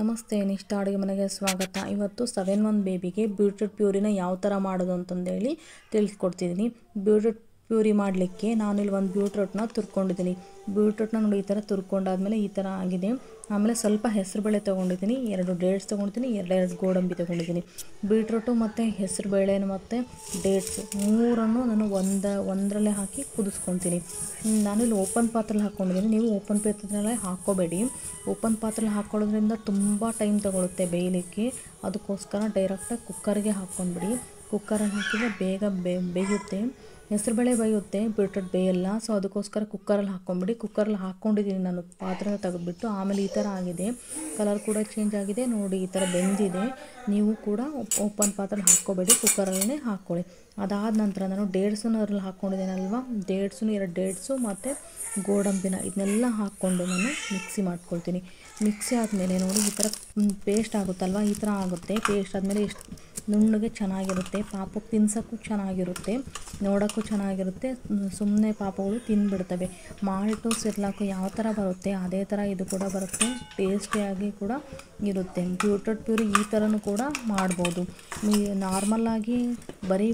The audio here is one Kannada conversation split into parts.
ನಮಸ್ತೆ, ನಿಷ್ಠ ಅಡುಗೆ ಮನೆಗೆ ಸ್ವಾಗತ. ಇವತ್ತು 7 ಬೇಬಿಗೆ ಬೀಟ್ರೂಟ್ ಪ್ಯೂರಿನ ಯಾವ ಥರ ಮಾಡೋದು ಅಂತಂದೇಳಿ ತಿಳಿಸ್ಕೊಡ್ತಿದ್ದೀನಿ. ಬೀಟ್ರೂಟ್ ಪ್ಯೂರಿ ಮಾಡಲಿಕ್ಕೆ ನಾನಿಲ್ಲಿ ಒಂದು ಬೀಟ್ರೂಟ್ನ ತುರ್ಕೊಂಡಿದ್ದೀನಿ. ಬೀಟ್ರೂಟ್ನ ನೋಡಿ ಈ ಥರ ತುರ್ಕೊಂಡಾದ್ಮೇಲೆ ಈ ಥರ ಆಗಿದೆ. ಆಮೇಲೆ ಸ್ವಲ್ಪ ಹೆಸರುಬೇಳೆ ತೊಗೊಂಡಿದ್ದೀನಿ, 2 ಡೇಟ್ಸ್ ತೊಗೊಂಡಿದ್ದೀನಿ, 2 ಗೋಡಂಬಿ ತೊಗೊಂಡಿದ್ದೀನಿ. ಬೀಟ್ರೂಟು ಮತ್ತು ಹೆಸರುಬೇಳೆ ಮತ್ತು ಡೇಟ್ಸು ಮೂರನ್ನು ನಾನು ಒಂದರಲ್ಲೇ ಹಾಕಿ ಕುದಿಸ್ಕೊತೀನಿ. ನಾನಿಲ್ಲಿ ಓಪನ್ ಪಾತ್ರೆಲಿ ಹಾಕ್ಕೊಂಡಿದ್ದೀನಿ. ನೀವು ಓಪನ್ ಪಾತ್ರೆಯಲ್ಲೇ ಹಾಕ್ಕೋಬೇಡಿ. ಓಪನ್ ಪಾತ್ರೆಲಿ ಹಾಕ್ಕೊಳ್ಳೋದ್ರಿಂದ ತುಂಬ ಟೈಮ್ ತೊಗೊಳುತ್ತೆ ಬೇಯಲಿಕ್ಕೆ. ಅದಕ್ಕೋಸ್ಕರ ಡೈರೆಕ್ಟಾಗಿ ಕುಕ್ಕರ್ಗೆ ಹಾಕ್ಕೊಂಡ್ಬಿಡಿ. ಕುಕ್ಕರಲ್ಲಿ ಹಾಕಿದರೆ ಬೇಗ ಬೇಯುತ್ತೆ. ಹೆಸರುಬೇಳೆ ಬೇಯುತ್ತೆ, ಬೀಟ್ರೂಟ್ ಬೇಯಲ್ಲ. ಸೊ ಅದಕ್ಕೋಸ್ಕರ ಕುಕ್ಕರಲ್ಲಿ ಹಾಕ್ಕೊಂಬಿಡಿ. ಕುಕ್ಕರಲ್ಲಿ ಹಾಕ್ಕೊಂಡಿದ್ದೀನಿ ನಾನು, ಪಾತ್ರೆನ ತೆಗೆದುಬಿಟ್ಟು. ಆಮೇಲೆ ಈ ಥರ ಆಗಿದೆ, ಕಲರ್ ಕೂಡ ಚೇಂಜ್ ಆಗಿದೆ ನೋಡಿ, ಈ ಥರ ಬೆಂದಿದೆ. ನೀವು ಕೂಡ ಓಪನ್ ಪಾತ್ರೆಲಿ ಹಾಕ್ಕೋಬೇಡಿ, ಕುಕ್ಕರಲ್ಲೇ ಹಾಕ್ಕೊಳ್ಳಿ. ಅದಾದ ನಂತರ ನಾನು ಡೇಟ್ಸನ್ನು ಅದರಲ್ಲಿ ಹಾಕ್ಕೊಂಡಿದ್ದೀನಲ್ವ, 2 ಡೇಟ್ಸು ಮತ್ತು ಗೋಡಂಬಿನ ಇದನ್ನೆಲ್ಲ ಹಾಕ್ಕೊಂಡು ನಾನು ಮಿಕ್ಸಿ ಮಾಡ್ಕೊಳ್ತೀನಿ. ಮಿಕ್ಸಿ ಆದಮೇಲೆ ನೋಡಿ ಈ ಥರ ಪೇಸ್ಟ್ ಆಗುತ್ತಲ್ವ, ಈ ಥರ ಆಗುತ್ತೆ. ಪೇಸ್ಟ್ ಆದಮೇಲೆ ಎಷ್ಟು ನುಣ್ಣಗೆ ಚೆನ್ನಾಗಿರುತ್ತೆ, ಪಾಪಕ್ಕೆ ತಿನ್ಸೋಕ್ಕೂ ಚೆನ್ನಾಗಿರುತ್ತೆ, ನೋಡೋಕ್ಕೂ ಚೆನ್ನಾಗಿರುತ್ತೆ. ಸುಮ್ಮನೆ ಪಾಪಗಳು ತಿಂದುಬಿಡ್ತವೆ. ಮಾಲ್ಟು ಸೆರ್ಲಾಕು ಯಾವ ಥರ ಬರುತ್ತೆ ಅದೇ ಥರ ಇದು ಕೂಡ ಬರುತ್ತೆ, ಟೇಸ್ಟಿಯಾಗಿ ಕೂಡ ಇರುತ್ತೆ. ಬೀಟ್ರೂಟ್ ಪ್ಯೂರಿ ಈ ಥರನೂ ಕೂಡ ಮಾಡ್ಬೋದು. ನಾರ್ಮಲ್ಲಾಗಿ ಬರೀ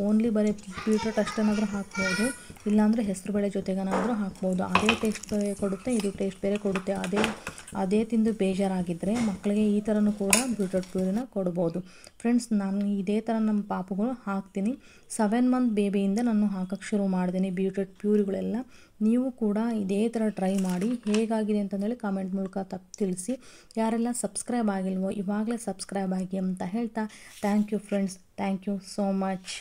ಓನ್ಲಿ ಬರೀ ಬೀಟ್ರೂಟ್ ಅಷ್ಟೇನಾದರೂ ಹಾಕ್ಬೋದು, ಇಲ್ಲಾಂದರೆ ಹೆಸರುಬೇಳೆ ಜೊತೆಗೇನಾದರೂ ಹಾಕ್ಬೋದು. ಅದೇ ಟೇಸ್ಟ್ ಬೇರೆ ಕೊಡುತ್ತೆ, ಇದು ಟೇಸ್ಟ್ ಬೇರೆ ಕೊಡುತ್ತೆ. ಅದೇ ತಿಂದು ಬೇಜಾರಾಗಿದ್ದರೆ ಮಕ್ಕಳಿಗೆ ಈ ಥರನೂ ಕೂಡ ಬೀಟ್ರೂಟ್ ಪ್ಯೂರಿನ ಕೊಡ್ಬೋದು. ಫ್ರೆಂಡ್ಸ್, ನಾನು ಇದೇ ಥರ ನಮ್ಮ ಪಾಪುಗಳು ಹಾಕ್ತೀನಿ. 7 ಬೇಬಿಯಿಂದ ನಾನು ಹಾಕೋಕ್ಕೆ ಶುರು ಮಾಡಿದ್ದೀನಿ ಬೀಟ್ರೂಟ್ ಪ್ಯೂರಿಗಳೆಲ್ಲ. ನೀವು ಕೂಡ ಇದೇ ಥರ ಟ್ರೈ ಮಾಡಿ, ಹೇಗಾಗಿದೆ ಅಂತಂದೇಳಿ ಕಾಮೆಂಟ್ ಮೂಲಕ ತಿಳಿಸಿ. ಯಾರೆಲ್ಲ ಸಬ್ಸ್ಕ್ರೈಬ್ ಆಗಿಲ್ವೋ ಇವಾಗಲೇ ಸಬ್ಸ್ಕ್ರೈಬ್ ಆಗಿ ಅಂತ ಹೇಳ್ತಾ, thank you friends, thank you so much.